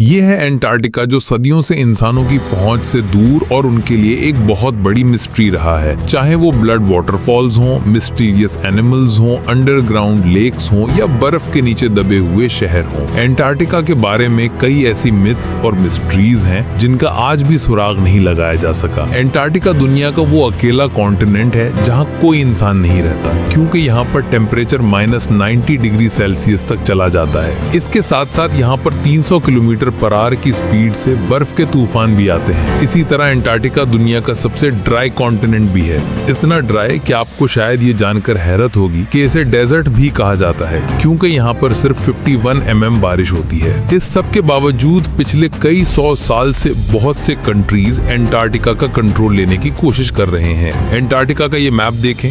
ये है एंटार्क्टिका, जो सदियों से इंसानों की पहुंच से दूर और उनके लिए एक बहुत बड़ी मिस्ट्री रहा है। चाहे वो ब्लड वाटरफॉल्स हों, मिस्टीरियस एनिमल्स हों, अंडरग्राउंड लेक्स हों या बर्फ के नीचे दबे हुए शहर हों, एंटार्क्टिका के बारे में कई ऐसी मिथ्स और मिस्ट्रीज हैं जिनका आज भी सुराग नहीं लगाया जा सका। एंटार्क्टिका दुनिया का वो अकेला कॉन्टिनेंट है जहाँ कोई इंसान नहीं रहता, क्योंकि यहाँ पर टेम्परेचर -90 डिग्री सेल्सियस तक चला जाता है। इसके साथ साथ यहाँ पर 300 किलोमीटर पर आवर की स्पीड से बर्फ के तूफान भी आते हैं। इसी तरह एंटार्क्टिका दुनिया का सबसे ड्राई कॉन्टिनेंट भी है, इतना ड्राई कि आपको शायद ये जानकर हैरत होगी कि इसे डेजर्ट भी कहा जाता है, क्योंकि यहाँ पर सिर्फ 51 mm बारिश होती है। इस सब के बावजूद पिछले कई 100 साल से बहुत से कंट्रीज एंटार्क्टिका का कंट्रोल लेने की कोशिश कर रहे हैं। एंटार्क्टिका का ये मैप देखें,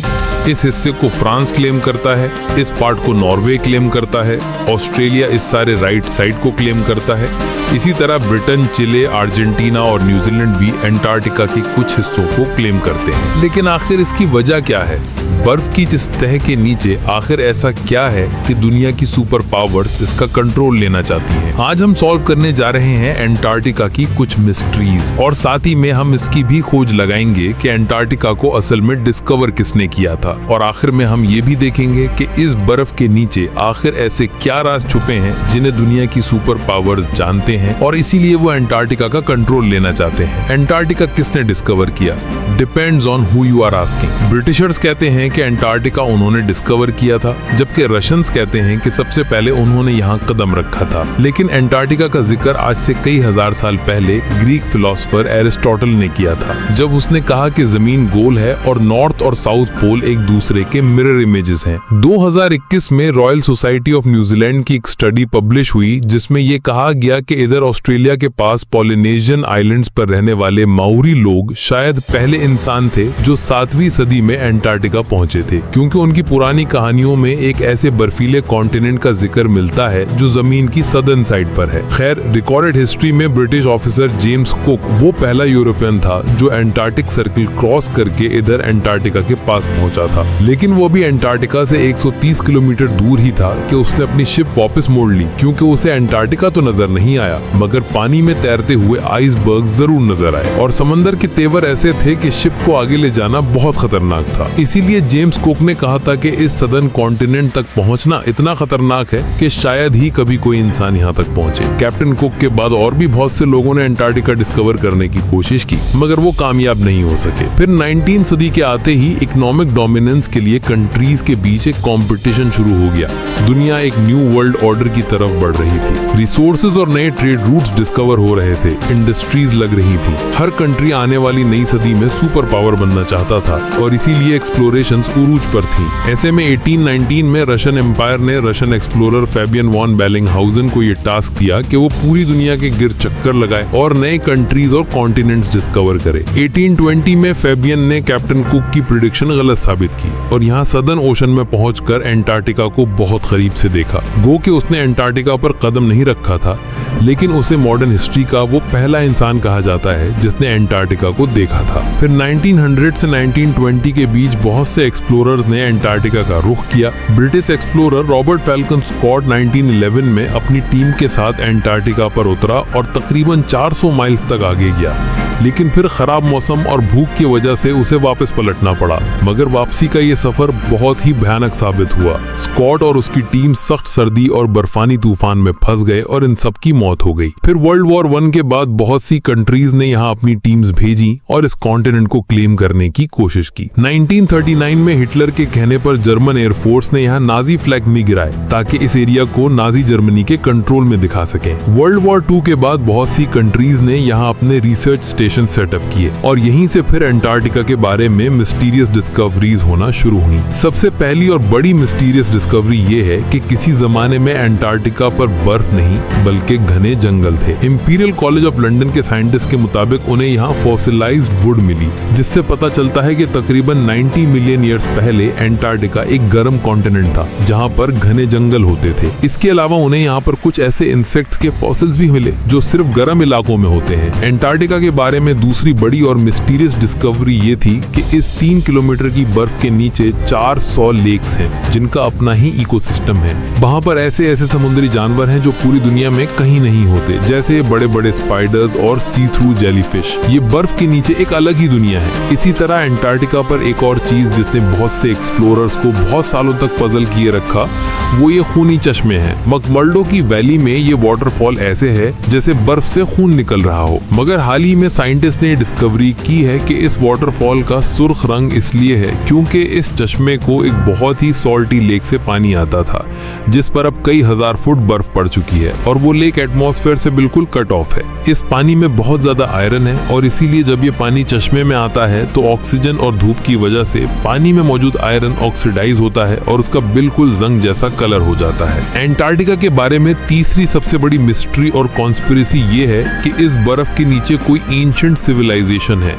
इस हिस्से को फ्रांस क्लेम करता है, इस पार्ट को नॉर्वे क्लेम करता है, ऑस्ट्रेलिया इस सारे राइट साइड को क्लेम करता है। इसी तरह ब्रिटेन, चिले, अर्जेंटीना और न्यूजीलैंड भी एंटार्क्टिका के कुछ हिस्सों को क्लेम करते हैं। लेकिन आखिर इसकी वजह क्या है? बर्फ की जिस तह के नीचे आखिर ऐसा क्या है कि दुनिया की सुपर पावर्स इसका कंट्रोल लेना चाहती हैं? आज हम सॉल्व करने जा रहे हैं एंटार्क्टिका की कुछ मिस्ट्रीज, और साथ ही में हम इसकी भी खोज लगाएंगे कि एंटार्क्टिका को असल में डिस्कवर किसने किया था। और आखिर में हम ये भी देखेंगे कि इस बर्फ के नीचे आखिर ऐसे क्या राज छुपे हैं जिन्हें दुनिया की सुपर पावर्स जानते हैं और इसीलिए वो एंटार्क्टिका का कंट्रोल लेना चाहते हैं। एंटार्क्टिका किसने डिस्कवर किया? Depends on who you are asking. Britishers कहते हैं कि एंटार्क्टिका उन्होंने डिस्कवर किया था, जबकि रशियंस कहते हैं कि सबसे पहले उन्होंने यहाँ कदम रखा था। लेकिन एंटार्क्टिका का जिक्र आज से कई हजार साल पहले ग्रीक फिलोसोफर एरिस्टोटल ने किया था, जब उसने कहा कि जमीन गोल है और नॉर्थ और साउथ पोल एक दूसरे के मिरर इमेजेस हैं। 2021 में रॉयल सोसाइटी ऑफ न्यूजीलैंड की एक स्टडी पब्लिश हुई, जिसमें ये कहा गया कि इधर ऑस्ट्रेलिया के पास पॉलिनेशियन आइलैंड्स पर रहने वाले माओरी लोग शायद पहले इंसान थे जो 7वीं सदी में एंटार्क्टिका पहुंचे थे, क्योंकि उनकी पुरानी कहानियों में एक ऐसे बर्फीले कॉन्टिनेंट का जिक्र मिलता है जो जमीन की सदर्न साइड पर है। खैर, रिकॉर्डेड हिस्ट्री में ब्रिटिश ऑफिसर जेम्स कुक वो पहला यूरोपियन था जो एंटार्क्टिक सर्किल क्रॉस करके इधर एंटार्क्टिका के पास पहुंचा था। लेकिन वो भी एंटार्क्टिका से 130 किलोमीटर दूर ही था कि उसने अपनी शिप वापस मोड़ ली, क्योंकि उसे एंटार्क्टिका तो नजर नहीं आया, मगर पानी में तैरते हुए आइसबर्ग जरूर नजर आए, और समंदर के तेवर ऐसे थे कि शिप को आगे ले जाना बहुत खतरनाक था। इसीलिए जेम्स कुक ने कहा था कि इस सदर्न कॉन्टिनेंट तक पहुंचना इतना खतरनाक है कि शायद ही कभी कोई इंसान यहाँ तक पहुंचे। कैप्टन कुक के बाद और भी बहुत से लोगों ने एंटार्क्टिका डिस्कवर करने की कोशिश की, मगर वो कामयाब नहीं हो सके। फिर 19वीं सदी के आते ही इकोनॉमिक डोमिनेंस के लिए कंट्रीज के बीच एक कंपटीशन शुरू हो गया। दुनिया एक न्यू वर्ल्ड ऑर्डर की तरफ बढ़ रही थी, रिसोर्सेज और नए ट्रेड रूट्स डिस्कवर हो रहे थे, इंडस्ट्रीज लग रही थी। हर कंट्री आने वाली नई सदी में सुपर पावर बनना चाहता था, और इसीलिए एक्सप्लोरेशंस उरूज पर थी। ऐसे में 1819 में रशियन एम्पायर ने रशियन एक्सप्लोरर फैबियन वॉन बेलिंगहाउसेन को ये टास्क दिया कि वो पूरी दुनिया के गिर चक्कर लगाए और नए कंट्रीज और कॉन्टिनेंट्स डिस्कवर करे। 1820 में फैबियन ने कैप्टन कुक की प्रेडिक्शन गलत साबित की और यहाँ सदर्न ओशन में पहुंचकर एंटार्क्टिका को बहुत करीब से देखा। गो कि उसने एंटार्क्टिका पर कदम नहीं रखा था, लेकिन उसे मॉडर्न हिस्ट्री का वो पहला इंसान कहा जाता है जिसने एंटार्क्टिका को देखा था। फिर 1900 से 1920 के बीच बहुत से एक्सप्लोरर्स ने एंटार्क्टिका का रुख किया। British explorer Robert Falcon Scott 1911 में अपनी टीम के साथ एंटार्क्टिका पर उतरा और तकरीबन 400 माइल्स तक आगे गया, लेकिन फिर खराब मौसम और भूख की वजह से उसे वापस पलटना पड़ा। मगर वापसी का ये सफर बहुत ही भयानक साबित हुआ। स्कॉट और उसकी टीम सख्त सर्दी और बर्फानी तूफान में फंस गए और इन सब की मौत हो गई। फिर वर्ल्ड वॉर 1 के बाद बहुत सी कंट्रीज ने यहाँ अपनी टीम्स भेजी और इस कॉन्टिनेंट को क्लेम करने की कोशिश की। 1939 में हिटलर के कहने पर जर्मन एयरफोर्स ने यहाँ नाजी फ्लैग भी गिराए ताकि इस एरिया को नाजी जर्मनी के कंट्रोल में दिखा सके। वर्ल्ड वॉर 2 के बाद बहुत सी कंट्रीज ने यहाँ अपने रिसर्च स्टेशन सेटअप किए और यहीं से फिर एंटार्क्टिका के बारे में मिस्टीरियस डिस्कवरीज होना शुरू हुई। सबसे पहली और बड़ी मिस्टीरियस डिस्कवरी ये है कि किसी जमाने में एंटार्क्टिका पर बर्फ नहीं बल्कि घने जंगल थे। इंपीरियल कॉलेज ऑफ लंदन के साइंटिस्ट के मुताबिक उन्हें यहाँ फॉसिलाइज्ड वुड मिली, जिससे पता चलता है कि तकरीबन 90 मिलियन ईयर्स पहले एंटार्क्टिका एक गर्म कॉन्टिनेंट था जहाँ पर घने जंगल होते थे। इसके अलावा उन्हें यहाँ पर कुछ ऐसे इंसेक्ट्स के फॉसिल्स भी मिले जो सिर्फ गर्म इलाकों में होते हैं। एंटार्क्टिका के बारे बारे में दूसरी बड़ी और मिस्टीरियस डिस्कवरी ये थी कि इस 3 किलोमीटर की बर्फ के नीचे 400 लेक्स हैं जिनका अपना ही इकोसिस्टम है। वहाँ पर ऐसे ऐसे समुद्री जानवर हैं जो पूरी दुनिया में कहीं नहीं होते, जैसे बड़े बड़े स्पाइडर्स और सी थ्रू जेलीफिश। ये बर्फ के नीचे एक अलग ही दुनिया है। इसी तरह एंटार्क्टिका पर एक और चीज जिसने बहुत से एक्सप्लोरर्स को बहुत सालों तक पजल किए रखा, वो ये खूनी चश्मे हैं। मकमर्डो की वैली में ये वाटरफॉल ऐसे है जैसे बर्फ से खून निकल रहा हो। मगर हाल ही में साइंटिस्ट ने डिस्कवरी की है कि इस वाटरफॉल का सुर्ख रंग इसलिए है क्योंकि इस चश्मे को एक बहुत ही सॉल्टी लेक से पानी आता था, जिस पर अब कई हजार फुट बर्फ पड़ चुकी है और वो लेक एटमॉस्फेयर से बिल्कुल कट ऑफ है। इस पानी में बहुत ज्यादा आयरन है और इसीलिए जब ये पानी चश्मे में आता है तो ऑक्सीजन और धूप की वजह से पानी में मौजूद आयरन ऑक्सीडाइज होता है और उसका बिल्कुल जंग जैसा कलर हो जाता है। एंटार्क्टिका के बारे में तीसरी सबसे बड़ी मिस्ट्री और कॉन्स्पिरेसी ये है कि इस बर्फ के नीचे कोई एंशिएंट सिविलाइजेशन है।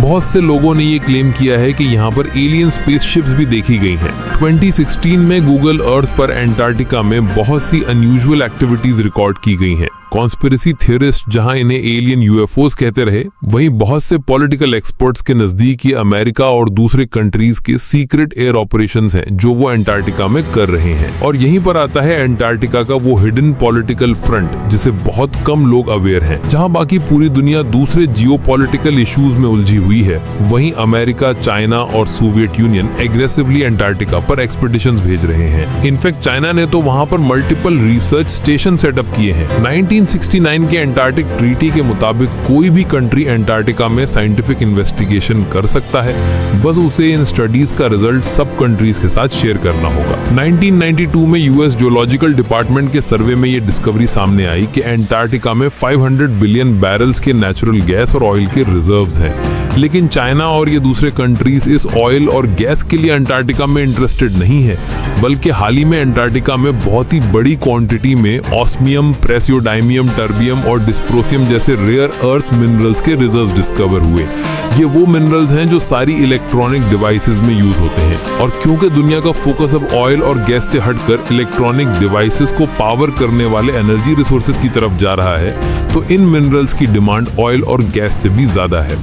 बहुत से लोगों ने ये क्लेम किया है कि यहाँ पर एलियन स्पेसशिप्स भी देखी गई हैं। 2016 में गूगल अर्थ पर एंटार्क्टिका में बहुत सी अनयूजुअल एक्टिविटीज रिकॉर्ड की गई हैं। कॉन्स्पिरेसी थियरिस्ट जहां इन्हें एलियन यूएफओस कहते रहे, वहीं बहुत से पॉलिटिकल एक्सपर्ट्स के नजदीक ये अमेरिका और दूसरे कंट्रीज के सीक्रेट एयर ऑपरेशंस हैं जो वो एंटार्क्टिका में कर रहे हैं। और यहीं पर आता है एंटार्क्टिका का वो हिडन पॉलिटिकल फ्रंट जिसे बहुत कम लोग अवेयर हैं। जहां बाकी पूरी दुनिया दूसरे जियोपॉलिटिकल इश्यूज में उलझी हुई है, वहीं अमेरिका, चाइना और सोवियत यूनियन एग्रेसिवली एंटार्क्टिका पर एक्सपेडिशंस भेज रहे हैं। इनफैक्ट चाइना ने तो वहां पर मल्टीपल रिसर्च स्टेशन सेटअप किए हैं। 1969 के एंटार्क्टिक ट्रीटी के मुताबिक कोई भी कंट्री एंटार्क्टिका में साइंटिफिक इन्वेस्टिगेशन कर सकता है, बस उसे इन स्टडीज का रिजल्ट सब कंट्रीज के साथ शेयर करना होगा। 1992 में यूएस जियोलॉजिकल डिपार्टमेंट के सर्वे में ये डिस्कवरी सामने आई कि एंटार्क्टिका में 500 बिलियन बैरल्स के नेचुरल गैस और ऑयल के रिजर्व्स हैं। लेकिन चाइना और ये दूसरे कंट्रीज इस ऑयल और गैस के लिए एंटार्क्टिका में इंटरेस्टेड नहीं है, बल्कि हाल ही में एंटार्क्टिका में बहुत ही बड़ी क्वांटिटी में ऑस्मियम, प्रेसियोडाइमियम, टर्बियम और डिस्प्रोसियम जैसे रेयर अर्थ मिनरल्स के रिजर्व्स डिस्कवर हुए। ये वो मिनरल्स हैं जो सारी इलेक्ट्रॉनिक डिवाइसेस में यूज होते हैं। और क्योंकि दुनिया का फोकस अब ऑयल और गैस से हटकर इलेक्ट्रॉनिक डिवाइसेस को पावर करने वाले एनर्जी रिसोर्सेज की तरफ जा रहा है, तो इन मिनरल्स की डिमांड ऑयल और गैस से भी ज्यादा है।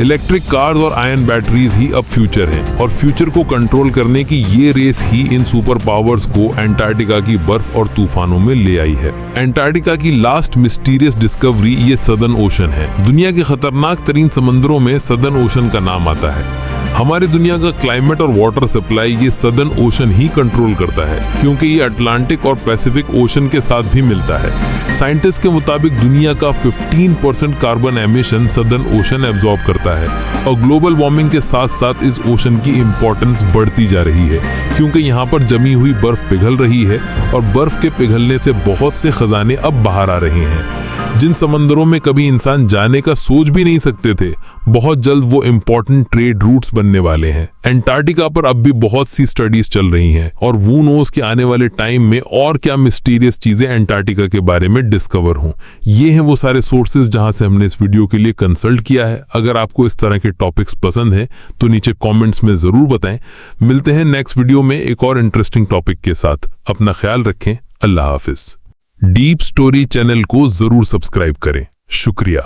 इलेक्ट्रिक कार्स और आयन बैटरीज ही अब फ्यूचर हैं और फ्यूचर को कंट्रोल करने की ये रेस ही इन सुपर पावर्स को एंटार्क्टिका की बर्फ और तूफानों में ले आई है। एंटार्क्टिका की लास्ट मिस्टीरियस डिस्कवरी ये सदर्न ओशन है। दुनिया के खतरनाक तरीन समंदरों में सदर्न ओशन का नाम आता है। हमारी दुनिया का क्लाइमेट और वाटर सप्लाई ये सदर्न ओशन ही कंट्रोल करता है, क्योंकि ये अटलांटिक और पैसिफिक ओशन के साथ भी मिलता है। साइंटिस्ट के मुताबिक दुनिया का 15% carbon emission southern ocean absorb करता है और ग्लोबल वार्मिंग के साथ साथ इस ओशन की इंपॉर्टेंस बढ़ती जा रही है, क्योंकि यहाँ पर जमी हुई बर्फ पिघल रही है और बर्फ के पिघलने से बहुत से खजाने अब बाहर आ रहे हैं जिन समंदरों में कभी इंसान जाने का सोच भी नहीं सकते थे। बहुत जल्द वो इम्पोर्टेंट ट्रेड रूट्स बनने वाले हैं। एंटार्क्टिका पर अब भी बहुत सी स्टडीज चल रही हैं और वो नोज के आने वाले टाइम में और क्या मिस्टीरियस चीजें एंटार्क्टिका के बारे में डिस्कवर हों। ये हैं वो सारे सोर्सेज जहां से हमने इस वीडियो के लिए कंसल्ट किया है। अगर आपको इस तरह के टॉपिक्स पसंद हैं तो नीचे कॉमेंट्स में जरूर बताएं। मिलते हैं नेक्स्ट वीडियो में एक और इंटरेस्टिंग टॉपिक के साथ। अपना ख्याल रखें। अल्लाह हाफिज। डीप स्टोरी चैनल को जरूर सब्सक्राइब करें। शुक्रिया।